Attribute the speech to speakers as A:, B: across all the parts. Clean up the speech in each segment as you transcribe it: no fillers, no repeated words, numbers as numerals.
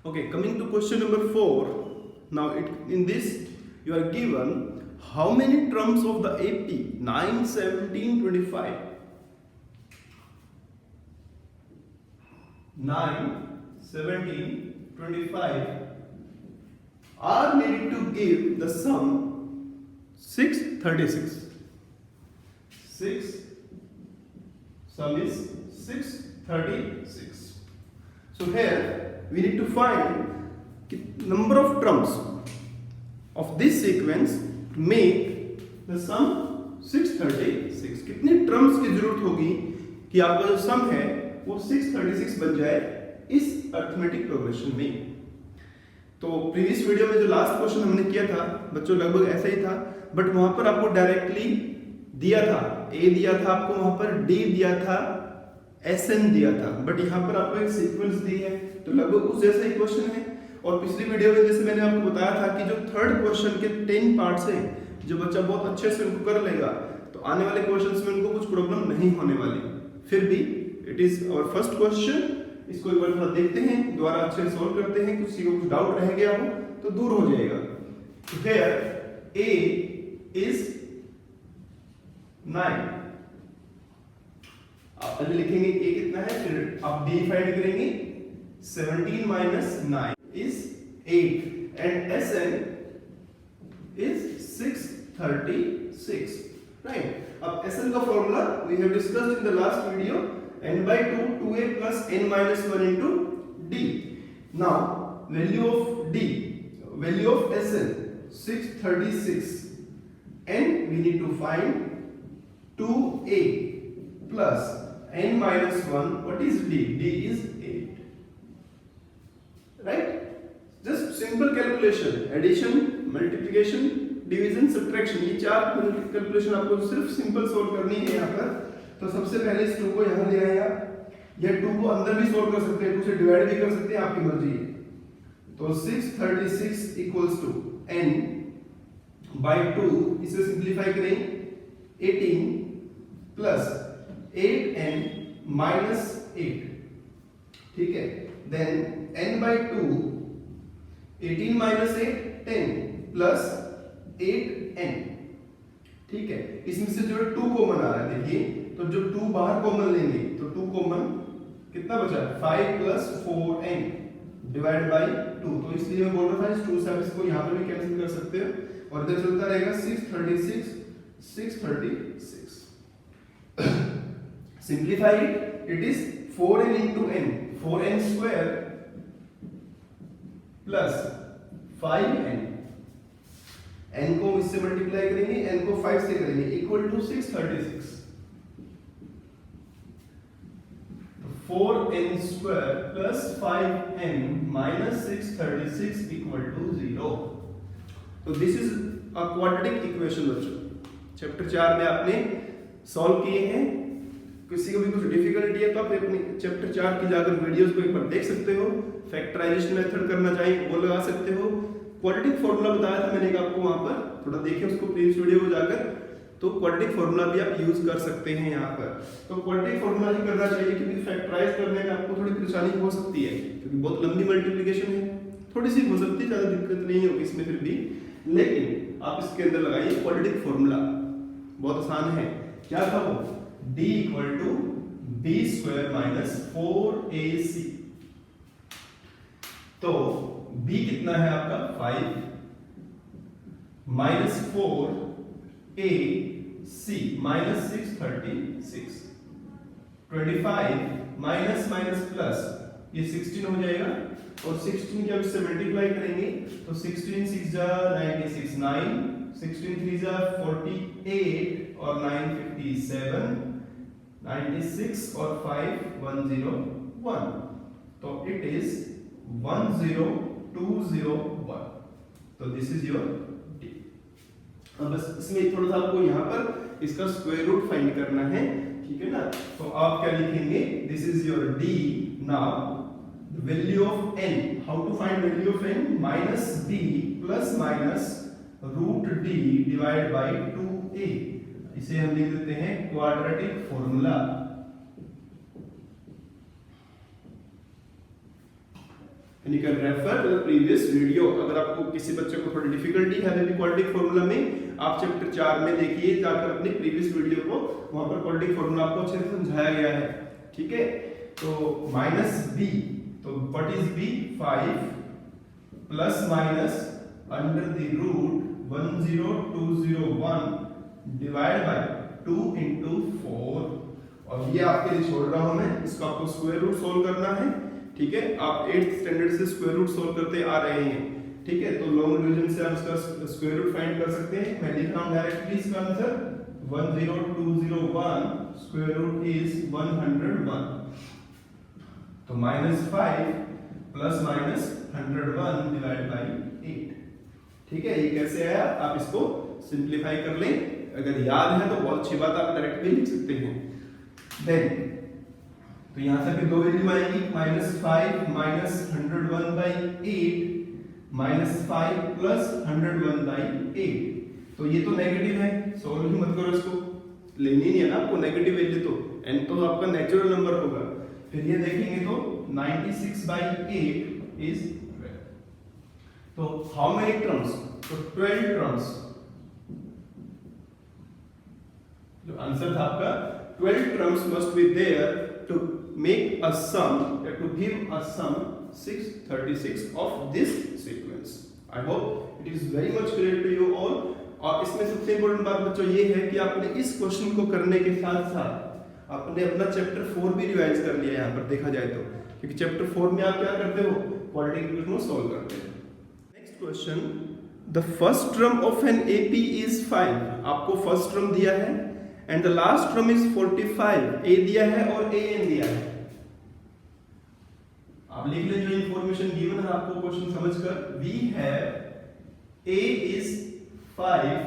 A: Okay, coming to question number 4. Now, in this, you are given how many terms of the AP 9, 17, 25. 9, 17, 25 are needed to give the sum 636. 6 sum is 636. So here we need to find number of terms of this sequence to make the sum 636. कितनी terms की जरूरत होगी कि आपका जो सम है वो 636 बन जाए इस अर्थमेटिक प्रोग्रेशन में। तो प्रीवियस वीडियो में जो लास्ट क्वेश्चन हमने किया था बच्चों लगभग ऐसा ही था, बट वहां पर आपको डायरेक्टली दिया था, ए दिया था आपको, वहां पर डी दिया था, एसएन दिया था, बट यहाँ पर आपको एक सीक्वेंस दी है, तो लगभग उस जैसा ही क्वेश्चन है। और पिछली वीडियो में जैसे मैंने आपको बताया था कि जो थर्ड क्वेश्चन के 10 पार्ट्स हैं, जो बच्चा बहुत अच्छे से उनको कर लेगा तो आने वाले क्वेश्चंस में उनको कुछ प्रॉब्लम नहीं होने वाली। फिर भी it is our first question, इसको एक बार थोड़ा देखते हैं, दोबारा अच्छे से सॉल्व करते हैं, किसी को कुछ डाउट रह गया हो तो दूर हो जाएगा। हियर ए इज 9, आप पहले लिखेंगे ए कितना है, फिर आप डी फाइंड करेंगे, 17 minus 9 is 8 and Sn is 636, right? अब Sn का formula we have discussed in the last video, n by 2 2a plus n minus 1 into d. Now value of d, value of Sn 636 and we need to find 2a plus n minus 1. What is d? D is 8, right? Just simple calculation, addition, multiplication, division, subtraction, ये चार calculation आपको सिर्फ simple solve करनी है यहाँ पर। तो सबसे पहले इस 2 को यहाँ ले आया, या 2 को अंदर भी सोल्व कर सकते हैं, 2 से डिवाइड भी कर सकते हैं, आपकी मर्जी है। तो 636 इक्वल्स टू n by 2, इसे सिंप्लीफाई करें 18 प्लस 8n minus 8, ठीक है। Then n by 2, 18 minus 8 10 plus 8n, ठीक है। इसमें से जो 2 कॉमन आ रहा है, देखिए, तो जो 2 बाहर कॉमन लेंगे तो 2 कॉमन कितना बचा, 5 plus 4n डिवाइड बाय 2। तो इसलिए मैं बोल रहा था इस 2 से आप इसको यहाँ पर भी कैंसिल कर सकते हो और इधर चलता रहेगा 636 636। Simplify it, it is 4n into n, 4n square plus 5n, n को इससे मल्टीप्लाई करेंगे, n को 5 से करेंगे, equal to 636। 4n square plus 5n minus 636 equal to 0। तो this is a quadratic equation बच्चों, चैप्टर 4 में आपने सॉल्व किए हैं। किसी को भी कुछ डिफिकल्टी है तो आप अपने चैप्टर 4 की जाकर वीडियोस को एक बार देख सकते हो, फैक्टराइजेशन मेथड करना चाहिए वो लगा सकते हो। क्वाड्रेटिक फार्मूला बताया था मैंने आपको, वहां पर थोड़ा देखें उसको प्रीवियस वीडियो को जाकर, तो क्वाड्रेटिक फार्मूला भी आप यूज कर सकते हैं यहाँ पर। तो क्वाड्रेटिक फार्मूला ही करना चाहिए क्योंकि फैक्टराइज करने में आपको थोड़ी परेशानी हो सकती है, क्योंकि बहुत लंबी मल्टीप्लिकेशन है, थोड़ी सी हो सकती है, ज्यादा दिक्कत नहीं होगी इसमें फिर भी, लेकिन आप इसके अंदर लगाइए क्वाड्रेटिक फार्मूला, बहुत आसान है। क्या था वो, d equal to b square minus 4ac। तो b कितना है आपका 5 minus 4ac minus 636, 25 minus minus plus, ये 16 हो जाएगा, और 16 जब इससे मल्टीप्लाई करेंगे तो 16 6 जा 96, 9 16 3 जा 48 और 9 57, 96 और 5 101, तो इट इज 10201। तो दिस इज योर d। अब बस इसमें थोड़ा सा आपको यहाँ पर इसका स्क्वायर रूट फाइंड करना है, ठीक है ना। तो आप क्या लिखेंगे, this is your d। Now the value of n, how to find value of n, minus d plus minus root d divided by 2a, इसे हम लिख देते हैं quadratic formula. And you can refer to the previous video. अगर आपको किसी बच्चे को थोड़ी डिफिकल्टी है अभी क्वाड्रेटिक फार्मूला में, आप चैप्टर 4 में देखिए जाकर अपनी प्रीवियस वीडियो को, वहां पर क्वाड्रेटिक फार्मूला आपको अच्छे से समझाया गया है। ठीक है, तो माइनस b, तो what is b? 5 plus minus under the root 10201 divide by 2 into 4, और ये आपके लिए छोड़ रहा हूं मैं, इसको आपको स्क्वायर रूट सोल्व करना है। ठीक है, आप 8th स्टैंडर्ड से स्क्वायर रूट सोल्व करते आ रहे हैं। ठीक है, तो लॉन्ग डिवीजन से आप इसका स्क्वायर रूट फाइंड कर सकते हैं। मैं लिख रहा हूं डायरेक्टली इसका आंसर 10201 स्क्वायर रूट इज 101, तो -5 प्लस माइनस 101 डिवाइड बाय 8। ठीक है, ये कैसे आया आप इसको सिंपलीफाई कर लें, अगर याद है तो बहुत अच्छी बात, आप डायरेक्ट भी लिख सकते हैं। देन तो यहां से फिर दो वैल्यू आएगी, -5 माइनस 101 बाई 8 -5 प्लस 101 बाई 8, तो ये तो नेगेटिव है, सॉल्व ही मत करो इसको, लेनी नहीं है ना आपको नेगेटिव वैल्यू, तो n तो आपका नेचुरल नंबर होगा। फिर ये देखेंगे तो 96 बाई 8 इज 12, तो हाउ मेनी टर्म्स? तो 12 टर्म्स, जो आंसर था आपका 12 terms must be there to make a sum, to give a sum 636 of this sequence. I hope it is very much clear to you all. और इसमें सबसे important बात बच्चों ये है कि आपने इस क्वेश्चन को करने के साथ साथ आपने अपना चैप्टर 4 भी रिवाइज कर लिया यहाँ पर देखा जाए तो, क्योंकि चैप्टर 4 में आप क्या करते हो? क्वाड्रेटिक इक्वेशन को सॉल्व करते हो। Next question, the first term of an AP is 5, आपको फर्स्ट टर्म दिया है and the last term is 45, a दिया है और an दिया है। आप लिख लें जो इंफॉर्मेशन गिवन है आपको क्वेश्चन समझकर, we have a is 5,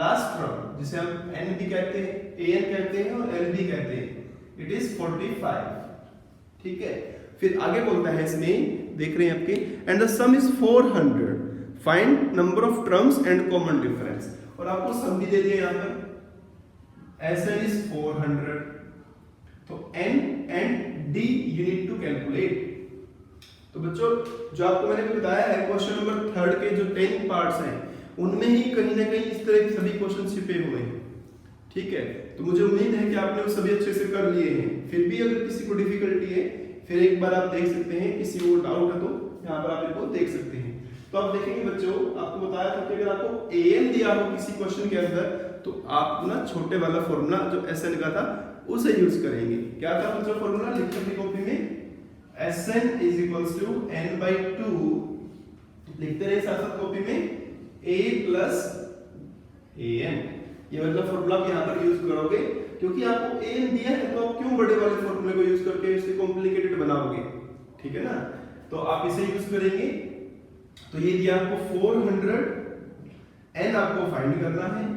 A: last term जिसे हम n भी कहते हैं, an कहते हैं और l भी कहते हैं, it is 45। ठीक है, फिर आगे बोलता है इसमें, देख रहे हैं आपके, and the sum is 400, find number of terms and common difference, और आपको सम भी दे दिया यहाँ पर, Sn is 400, तो n and d you need to calculate। तो बच्चों जो आपको मैंने बताया है क्वेश्चन नंबर 3 के जो 10 पार्ट्स हैं उनमें ही कहीं ना कहीं इस तरह के सभी क्वेश्चन छिपे हुए हैं। ठीक है, तो मुझे उम्मीद है कि आपने वो सभी अच्छे से कर लिए हैं। फिर भी अगर किसी को डिफिकल्टी है फिर एक बार आप देख सकते हैं, किसी को डाउट है तो यहाँ पर आप इनको देख सकते हैं। तो आप देखेंगे बच्चों, आपको बताया था कि अगर आपको an दिया हो किसी क्वेश्चन के अंदर तो आप ना छोटे वाला फॉर्मूला जो Sn का था उसे यूज करेंगे। क्या था बच्चों फॉर्मूला? लिख सकते कॉपी में, Sn is equals to n/2, लिखते रहे साथ साथ कॉपी में, a plus an, ये वाला फॉर्मूला आप यहाँ पर यूज करोगे, क्योंकि आपको an दिया है तो आप क्यों बड़े वाले फॉर्मूले को यूज करके इसे कॉम्प्लिकेटेड बनाओगे? ठीक है ना, तो आप इसे यूज करेंगे। तो ये दिया आपको 400, n आपको फाइंड करना है।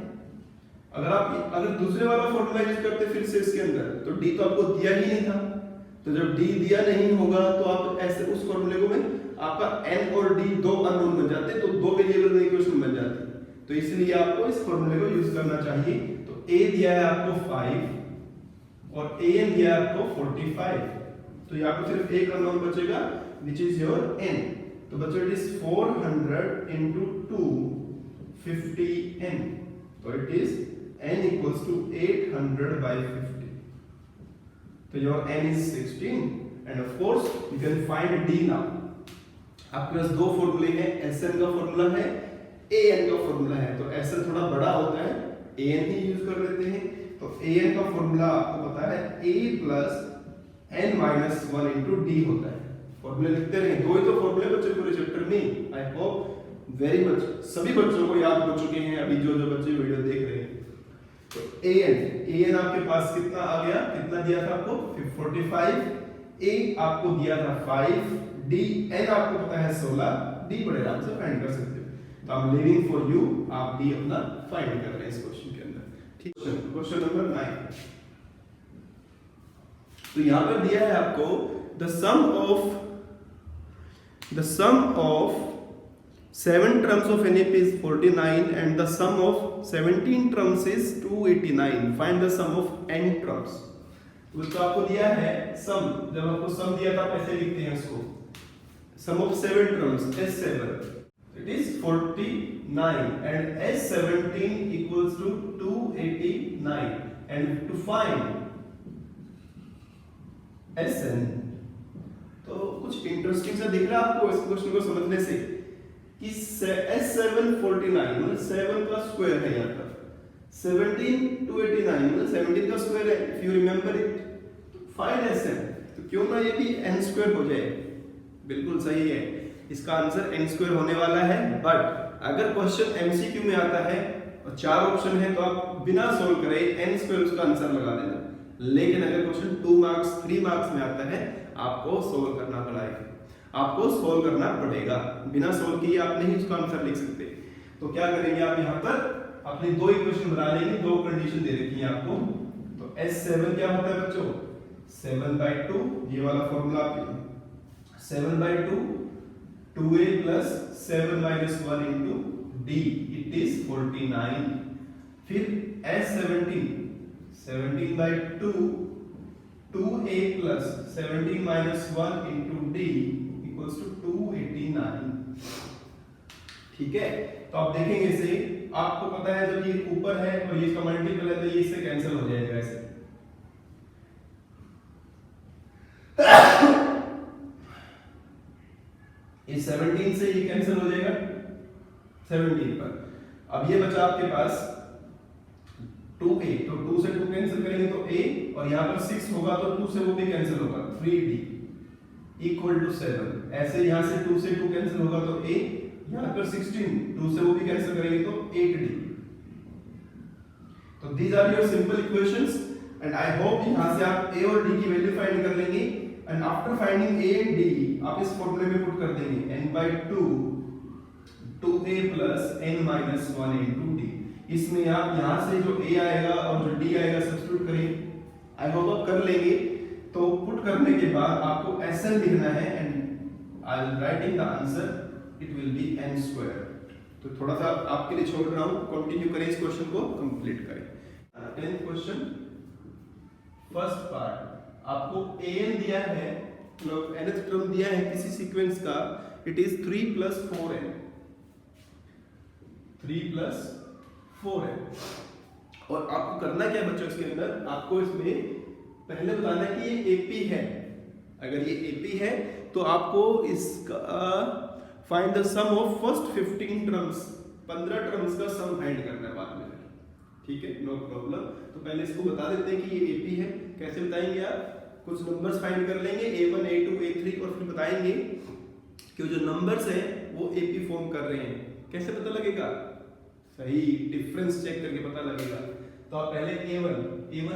A: अगर दूसरे वाला फॉर्मूला यूज करते फिर से इसके अंदर, तो d तो आपको दिया ही नहीं था, तो जब d दिया नहीं होगा तो आप ऐसे उस फॉर्मूले को में आपका n और d दो अननोन बन जाते, तो दो वेरिएबल में इक्वेशन बन जाती, तो इसलिए आपको इस फॉर्मूले को यूज करना चाहिए। तो a दिया है आपको 5 और an दिया है आपको 45, तो यहाँ पे सिर्फ एक अननोन बचेगा which is your n। तो बच्चों इट इज 400 into 2 50n, तो it is n equals to 800 by 50, so your n is 16 and of course you can find d now। आपके पास दो फॉर्मूले हैं, Sn का फॉर्मूला है, an का फॉर्मूला है, तो Sn थोड़ा बड़ा होता है, an ही यूज कर लेते हैं। तो an का फॉर्मूला आपको पता है a plus n minus 1 into d होता है। फॉर्मूले लिखते रहे, दो ही तो फॉर्मूले बच्चे पूरे चैप्टर में। आई होप वेरी मच सभी बच्चों को याद हो चुके हैं अभी जो बच्चे वीडियो देख रहे हैं। तो an आपके पास कितना आ गया, कितना दिया था आपको 45, a आपको दिया था 5, d n आपको पता है 16, d बड़े आराम से फाइंड कर सकते हो। तो I am living for you, आप d अपना फाइंड कर रहे हैं इस क्वेश्चन के अंदर। ठीक है, क्वेश्चन नंबर 9। तो यहां पर दिया है आपको the sum of 7 terms of NAP is 49 and the sum of 17 terms is 289, find the sum of n terms। तो आपको दिया है सम, जब आपको सम दिया था ऐसे लिखते हैं इसको, sum of 7 terms S7, it is 49 and S17 equals to 289 and to find Sn, तो कुछ इंटरेस्टिंग सा दिख रहा है आपको इस क्वेश्चन को समझने से कि S7 49 मतलब 7 का स्क्वायर है यहाँ पर, 17 289 मतलब 17 का स्क्वायर है, if you remember it find Sn, तो क्यों ना ये भी n स्क्वायर हो जाए, बिल्कुल सही है, इसका आंसर n स्क्वायर होने वाला है। बट अगर क्वेश्चन एमसीक्यू में आता है और 4 ऑप्शन है तो आप बिना सोल्व करे n स्क्वायर उसका आंसर लगा देना, लेकिन अगर क्वेश्चन 2 मार्क्स 3 मार्क्स में आता है आपको सोल्व करना पड़ेगा, आपको सोल्व करना पड़ेगा, बिना सोल्व किए आप नहीं उसका आंसर लिख सकते। तो क्या करेंगे आप यहाँ पर अपने दो इक्वेशन बना लेंगे, दो कंडीशन दे रखी है आपको। तो S7 क्या होता है बच्चों, 7/2, ये वाला फॉर्मूला आप 7/2 2a plus 7 minus 1 into d, it is 49। फिर S17 17/2 2a plus 17 minus 1 into d equals to 289। ठीक है, तो आप देखेंगे इसे, आपको पता है जब ये ऊपर है और ये इसका मल्टीपल है तो ये इससे कैंसिल हो जाएगा ऐसे। ये 17 से ये कैंसिल हो जाएगा 17 पर। अब ये बचा आपके पास 2a, तो 2 से 2 कैंसिल करेंगे तो a, और यहाँ पर 6 होगा तो 2 से वो भी कैंसिल होगा, 3d इक्वल टू 7। ऐसे यहाँ से 2 से 2 कैंसिल होगा तो a, यहाँ पर 16 2 से वो भी कैंसिल करेंगे तो 8d। तो these are your simple equations and I hope यहाँ से आप a और d की वैल्यू फाइंड कर लेंगे। And after finding a and d आप इस फॉर्मूले में पुट कर देंगे n/2 2a plus n minus 1 into d। इसमें आप यहाँ से जो a आएगा और जो d आएगा सब्स्टिट्यूट करेंगे, आई होप आप कर लेंगे। तो पुट करने के बाद आपको Sn लिखना है and I will writing the answer, it will be n square. तो थोड़ा सा आपके लिए छोड़ रहा हूँ, कंटिन्यू करें इस क्वेश्चन को, कंप्लीट करें। 10th क्वेश्चन फर्स्ट पार्ट, आपको an दिया है, मतलब nth टर्म दिया है किसी सीक्वेंस का, it is 3 plus 4n, 3 plus 4n। और आपको करना क्या है बच्चों इसके अंदर, आपको इसमें पहले बताना है कि ये AP है। अगर ये AP है तो आपको इसका find the sum of first 15 terms, 15 terms का सम फाइंड करना है बाद में, ठीक है, नो प्रॉब्लम। तो पहले इसको बता देते हैं कि ये AP है। कैसे बताएंगे आप, कुछ नंबर्स फाइंड कर लेंगे A1 A2 A3 और फिर बताएंगे कि जो नंबर्स हैं वो AP फॉर्म कर रहे हैं। कैसे पता लगेगा, सही डिफरेंस चेक करके पता लगेगा। तो आप पहले A1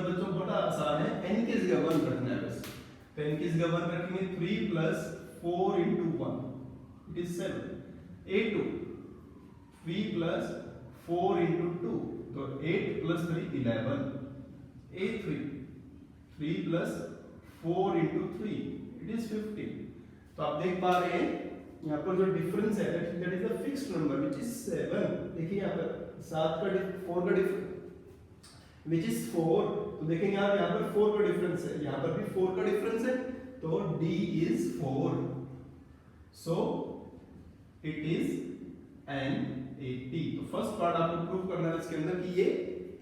A: बच्चों बड़ा आसान है, n की जगह 1 रखना है बस। तो n की जगह 1 रखेंगे, 3 plus 4 into 1 it is 7। A2 3 plus 4 into 2 तो 8 plus 3 11। A3 3 plus 4 into 3 it is 15। तो आप देख पा रहे हैं यहाँ पर जो डिफरेंस है that is a fixed number which is 7। देखिए यहाँ पर 7 का 4 का डिफरेंस व्हिच इज 4, तो देखेंगे आप यहाँ पर 4 का डिफरेंस है, यहाँ पर भी 4 का डिफरेंस है, तो D is 4, so it is an AP। तो फर्स्ट पार्ट आपको प्रूव करना है इसके अंदर कि ये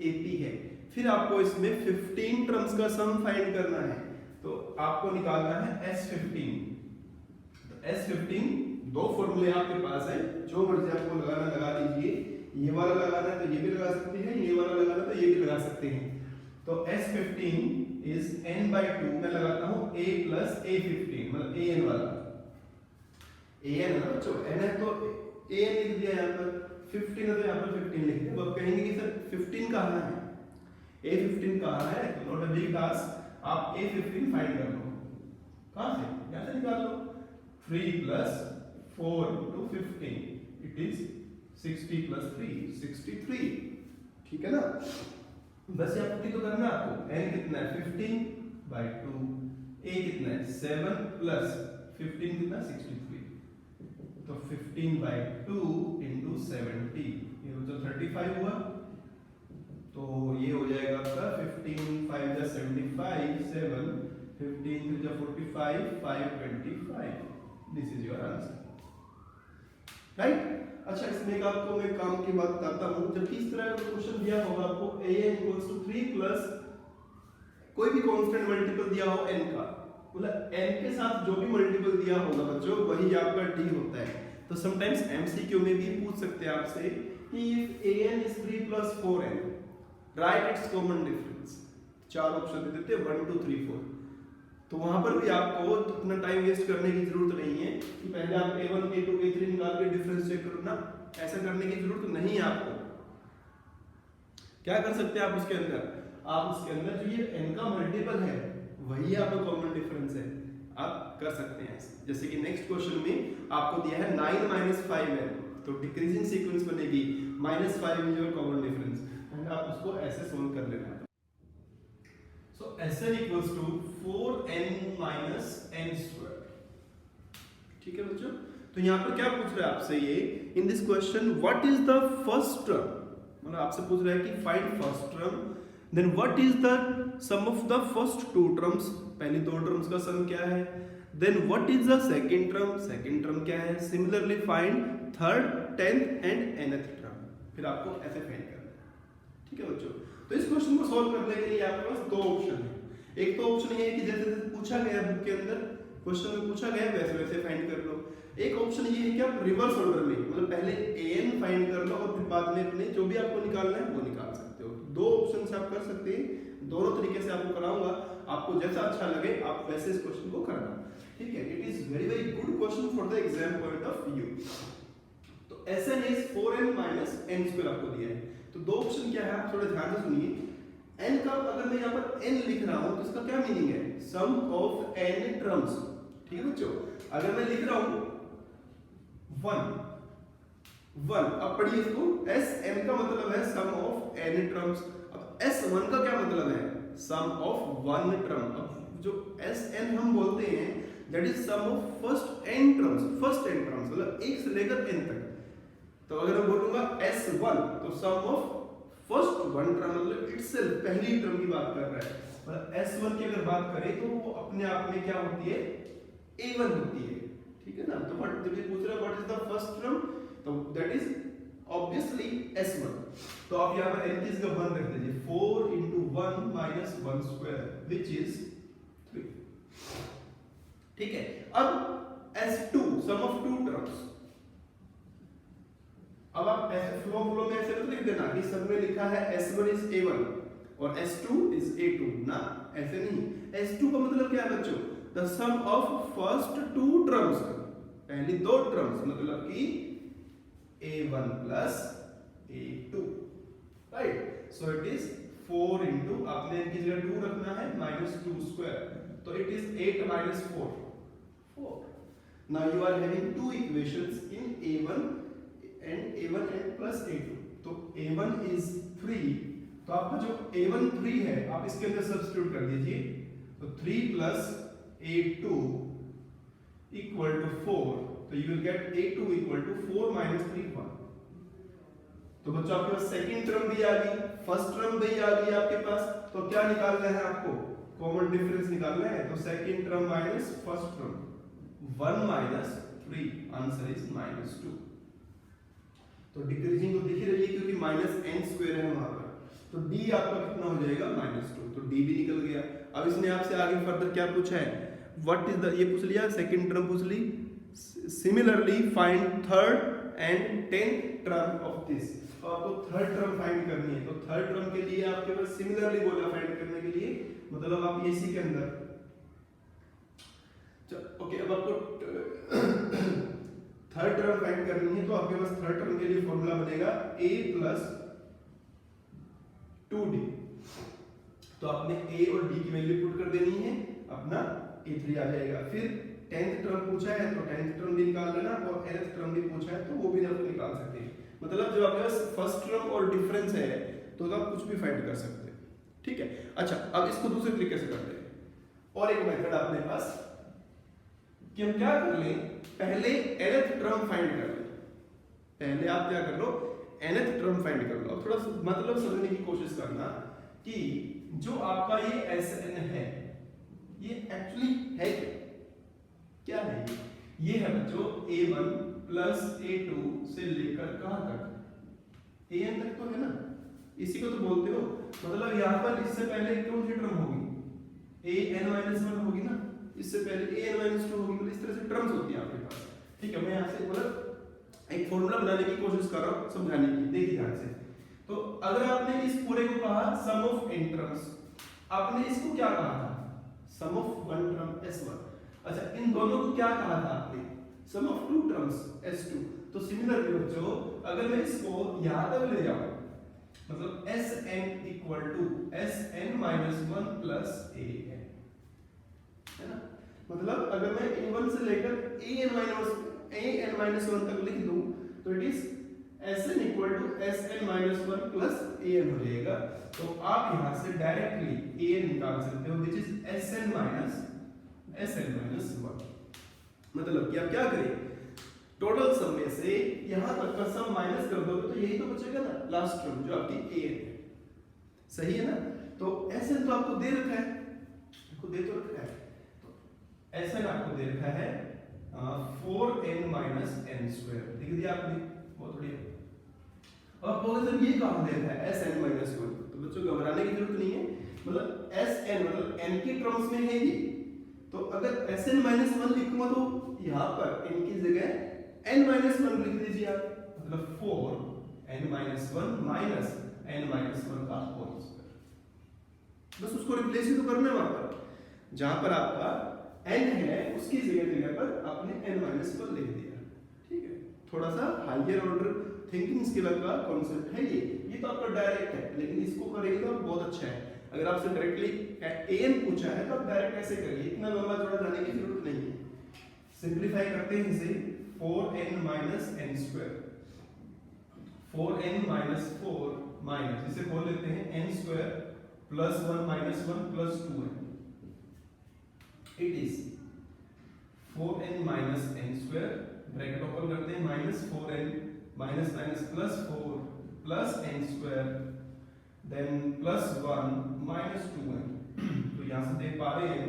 A: AP है। फिर आपको इसमें 15 टर्म्स का सम फाइंड करना है, तो आपको निकालना है S15। तो S15 दो फॉर्मूले आपके पास है, जो मर्जी आपको लगाना लगा लीजिए। ये वाला लगाना है तो ये भी लगा सकते हैं, ये वाला लगाना है तो ये भी लगा सकते हैं। तो S15 is n/2, मैं लगाता हूँ a plus a15, मतलब an वाला, an है ना बच्चों, n है तो an लिख दिया यहाँ पर, 15 है तो यहाँ पर 15 लिख दिया। अब आप कहेंगे कि सर 15 कहाँ है, a15 कहाँ है, तो नॉट अ बिग टास्क, आप a15 फाइंड कर लो। कहाँ से, यहाँ से निकाल लो। 3 plus 4 into 15 it is 60 plus 3 63, ठीक है ना। बस यहाँ पुटी तो करना आपको, n कितना है 15/2, a कितना है 7 plus 15 कितना 63, तो 15/2 into 70, ये तो 35 हुआ। तो ये हो जाएगा आपका 15 5 75 7 15 3 45 5 25, this is your answer, right. अच्छा, इसमें एक आपको मैं काम की बात बताता हूँ। जब इस तरह का क्वेश्चन दिया होगा आपको an इक्वल्स टू 3 प्लस कोई भी कांस्टेंट मल्टीपल दिया हो n का, मतलब n के साथ जो भी मल्टीपल दिया होगा बच्चों वही आपका d होता है। तो समटाइम्स एमसीक्यू में भी पूछ सकते हैं आपसे कि if an is 3 plus 4n right it's common difference. चार ऑप्शन दे देते हैं 1 2 3 4। तो वहां पर भी आपको इतना टाइम वेस्ट करने की जरूरत नहीं है कि पहले आप a1 a2 a3 निकाल के डिफरेंस चेक करो ना, ऐसा करने की जरूरत नहीं है आपको। क्या कर सकते हैं आप उसके अंदर, आप उसके अंदर जो ये n का मल्टीपल है वही आपका कॉमन डिफरेंस है, आप कर सकते हैं ऐसे। जैसे कि नेक्स्ट क्वेश्चन में आपको दिया है 9 minus 5n, तो डिक्रीजिंग सीक्वेंस बनेगी -5 is your common difference and आप उसको ऐसे सोल्व कर लेना। So Sn equals to 4n minus n square। ठीक है बच्चों, तो यहाँ पर क्या पूछ रहा है आपसे ये in this question, what is the first term, मतलब आपसे पूछ रहा है कि find first term, then what is the sum of the first two terms, पहली दो टर्म्स का सम क्या है, then what is the second term क्या है, similarly find third, 10th and nth term, फिर आपको ऐसे फाइंड करना है। ठीक है बच्चों, तो इस क्वेश्चन को सॉल्व करने के लिए आपके पास दो ऑप्शन है। एक तो ऑप्शन ये है कि जैसे जैसे पूछा गया बुक के अंदर क्वेश्चन में पूछा गया वैसे वैसे फाइंड कर लो। एक ऑप्शन ये है कि आप रिवर्स ऑर्डर में, मतलब पहले an फाइंड कर लो और फिर बाद में अपने जो भी आपको निकालना है वो निकाल सकते हो। दो ऑप्शन से आप कर सकते हैं, दोनों तरीके से आपको कराऊंगा, आपको जैसा अच्छा लगे आप वैसे इस क्वेश्चन को करना। ठीक है, it is very very good question for the exam point of view. तो Sn is 4n minus n square आपको दिया है। तो दो ऑप्शन क्या है आप थोड़ा ध्यान से सुनिए। n का अगर मैं यहाँ पर n लिख रहा हूँ तो इसका क्या मीनिंग है, सम ऑफ n टर्म्स। ठीक है बच्चों, अगर मैं लिख रहा हूँ 1, अब पढ़िए इसको, Sn का मतलब है सम ऑफ n टर्म्स। अब S1 का क्या मतलब है, सम ऑफ 1 टर्म। अब जो Sn हम बोलते हैं that is sum of first n terms, मतलब 1 से लेकर n तक। तो अगर मैं बोलूंगा S1 तो सम ऑफ फर्स्ट 1 टर्म, मतलब इटसेल्फ पहली टर्म की बात कर रहा है। मतलब S1 की अगर बात करें तो वो अपने आप में क्या होती है, A1 होती है। ठीक है ना, तो व्हाट जब ये पूछ रहा है what is the first term, तो दैट इज ऑब्वियसली S1। तो आप यहां पर n की जगह 1 रख दीजिए, 4 into 1 minus 1 square which is 3। ठीक है, अब S2 some of to terms. अब आप ऐसे फ्लो में ऐसे तो लिख देना कि सब में लिखा है S1 is A1 और S2 is A2 ना, ऐसे नहीं। S2 का मतलब क्या है बच्चों, the sum of first two terms, पहली दो टर्म्स, मतलब कि A1 plus A2, right. So it is 4 into, आपने इनकी जगह 2 रखना है, -2 square, तो it is 8 minus 4। Now you are having two equations in A1 and plus A2। तो A1 is 3, तो आपका जो A1 3 है आप इसके अंदर सब्स्टिट्यूट कर दीजिए, तो 3 plus A2 equal to 4, तो you will get A2 equal to 4 minus 3 1। तो बच्चों आपके पास सेकंड टर्म भी आ गई, फर्स्ट टर्म भी आ गई आपके पास, तो क्या निकालना है आपको, कॉमन डिफरेंस निकालना है। तो second term minus first term, 1 minus 3, answer is -2। तो डिक्रीजिंग तो दिख ही रही है क्योंकि -n स्क्वायर है वहां पर, तो d आपका कितना हो जाएगा -2, तो d भी निकल गया। अब इसने आपसे आगे फर्दर क्या पूछा है, व्हाट इज द, ये पूछ लिया, सेकंड टर्म पूछ ली, similarly find third and 10th term of this. तो आपको थर्ड टर्म फाइंड करनी है, तो थर्ड टर्म के लिए आपके पास सिमिलरली बोला फाइंड करने के लिए, मतलब आप इसी के अंदर ओके। अब आपको थर्ड टर्म फाइंड करनी है, तो आपके पास थर्ड टर्म के लिए फॉर्मूला बनेगा a plus 2d। तो आपने a और d की वैल्यू पुट कर देनी है, अपना a3 आ जाएगा। फिर 10th टर्म पूछा है तो 10th टर्म भी निकाल लेना, और nth टर्म भी पूछा है तो वो भी आप निकाल सकते हैं। मतलब जब आपके पास फर्स्ट टर्म और डिफरेंस है तो आप कुछ भी फाइंड कर सकते हैं। ठीक है, अच्छा अब इसको दूसरे तरीके से करते हैं। और एक मेथड अपने पास कि हम क्या कर लें, पहले nth टर्म फाइंड कर लें। पहले आप क्या कर लो, nth टर्म फाइंड कर लो। अब थोड़ा मतलब समझने की कोशिश करना कि जो आपका ये Sn है ये एक्चुअली है क्या है, ये है बच्चों a1 प्लस a2 से लेकर कहां तक an तक तो है ना, इसी को तो बोलते हो। मतलब यहाँ पर इससे पहले कौन सी टर्म होगी, an-1 होगी ना, इससे पहले an-2 होगी, मतलब इस तरह से टर्म्स होती है आपके पास। ठीक है, मैं यहाँ से मतलब एक फॉर्मूला बनाने की कोशिश कर रहा हूँ समझाने की, देखिए ध्यान से। तो अगर आपने इस पूरे को कहा सम ऑफ n टर्म्स, आपने इसको क्या कहा था, सम ऑफ वन टर्म s1। अच्छा, इन दोनों को क्या कहा था आपने, सम ऑफ टू टर्म्स s2। तो सिमिलरली बच्चों अगर मैं इसको यहां तक ले जाऊं, मतलब Sn equal to Sn-1 plus an, है ना। मतलब अगर मैं a1 से लेकर an-1 तक लिख दूं तो it is Sn equal to Sn-1 plus an हो जाएगा। तो आप यहां से डायरेक्टली an निकाल सकते हो, विच इज Sn-1। मतलब कि आप क्या करें, टोटल सम में से यहां तक का सम माइनस कर दोगे तो यही तो बचेगा ना, लास्ट टर्म जो आपकी an है, सही है ना। तो Sn तो आपको दे रखा है, आपको दे तो रखा है, तो Sn आपको दे रखा है 4n माइनस n स्क्वायर, लिख दिया आपने, बहुत बढ़िया। अब बोले सर ये कहां दे रखा है Sn-1, तो बच्चों घबराने की जरूरत नहीं है, मतलब Sn मतलब n के टर्म्स में है ये। तो अगर Sn-1 लिखूंगा तो यहाँ पर n की जगह n-1 लिख दीजिए आप, मतलब 4n-1 माइनस n-1 का होल स्क्वायर, बस उसको रिप्लेस ही तो करना है वहां पर, जहां पर आपका n है उसकी जगह पर आपने n-1 लिख दिया। ठीक है, थोड़ा सा हायर ऑर्डर थिंकिंग स्किल का कॉन्सेप्ट है ये तो आपका डायरेक्ट है, लेकिन इसको करेंगे तो बहुत अच्छा है। अगर आपसे डायरेक्टली an पूछा है तो आप डायरेक्ट ऐसे करिए, इतना लंबा चौड़ा जाने की जरूरत नहीं है। सिंपलीफाई करते हैं इसे, 4n minus n square, 4n minus 4 minus इसे बोल लेते हैं n square plus 1 minus 1 plus 2n, it is 4n minus n square, bracket open करते हैं, minus 4n minus minus plus 4 plus n square, then plus 1 minus 2n। तो यहां से देख पा रहे हैं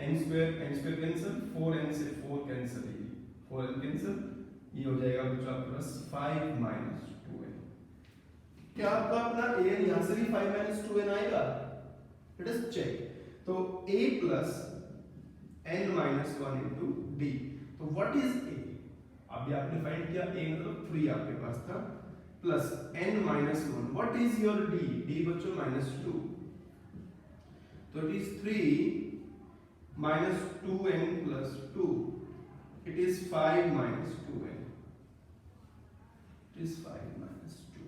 A: n स्क्वायर कैंसिल, 4n से 4 कैंसिल, 4n कैंसिल, ये हो जाएगा बच्चा प्लस 5 माइनस 2n। क्या आपका अपना an यहां से भी 5 माइनस 2n आएगा, लेट अस चेक। तो a plus n minus 1 into d, तो व्हाट इज a, अभी आपने फाइंड किया a मतलब 3 आपके पास था, plus n minus 1, what is your d, d बच्चों माइनस 2, तो it is 3 minus 2n plus 2, it is 5 minus 2n, it is 5 minus 2,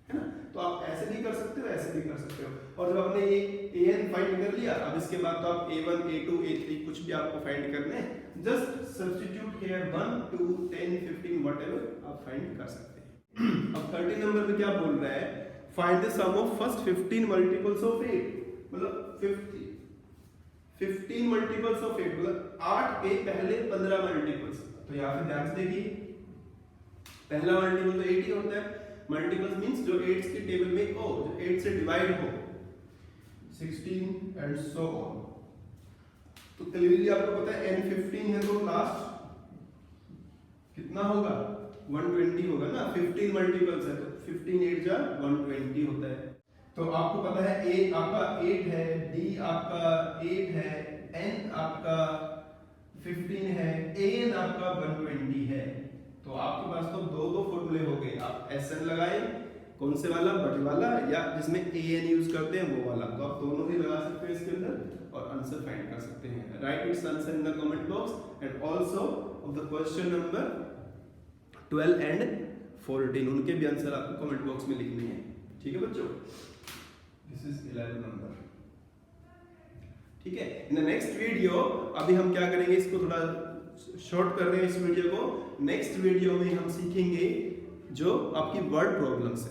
A: है ना। तो आप ऐसे भी कर सकते हो, ऐसे भी कर सकते हो। और जब आपने ये an फाइंड कर लिया, अब इसके बाद तो आप a1 a2 a3 कुछ भी आपको फाइंड करने हैं, जस्ट सब्स्टिट्यूट हियर 1 2 10 15 व्हाटएवर आप फाइंड कर सकते हैं। अब 30 नंबर में क्या बोल रहा है, find the sum of first 15 multiples of 8, मतलब 15 मल्टीपल्स ऑफ 8, मतलब 8 के पहले 15 मल्टीपल्स। तो यहाँ पे ध्यान से देखिए, पहला मल्टीपल तो 8 ही होता है, मल्टीपल्स मींस जो 8 की टेबल में हो, जो 8 से डिवाइड हो, 16 एंड सो ऑन। तो क्लियरली आपको पता है n15 है तो लास्ट कितना होगा, 120 होगा ना, 15 मल्टीपल्स है तो 15 8 जा 120 होता है। तो आपको पता है a आपका 8 है, d आपका 8 है, n आपका 15 है, an आपका 120 है। तो आपके पास तो दो फॉर्मूले हो गए, आप Sn लगाए, कौन से वाला, बटे वाला, या जिसमें an यूज करते हैं वो वाला, तो आप दोनों ही लगा सकते हैं इसके अंदर और आंसर फाइंड कर सकते हैं। Right it's answer in the comment box and also of the question number 12 and 14, उनके भी आंसर आपको कमेंट बॉक्स में लिखने हैं। ठीक है बच्चों, दिस इज 11 नंबर। ठीक है, इन द नेक्स्ट वीडियो अभी हम क्या करेंगे, इसको थोड़ा शॉर्ट कर रहे हैं इस वीडियो को। नेक्स्ट वीडियो में हम सीखेंगे जो आपकी वर्ड प्रॉब्लम्स है।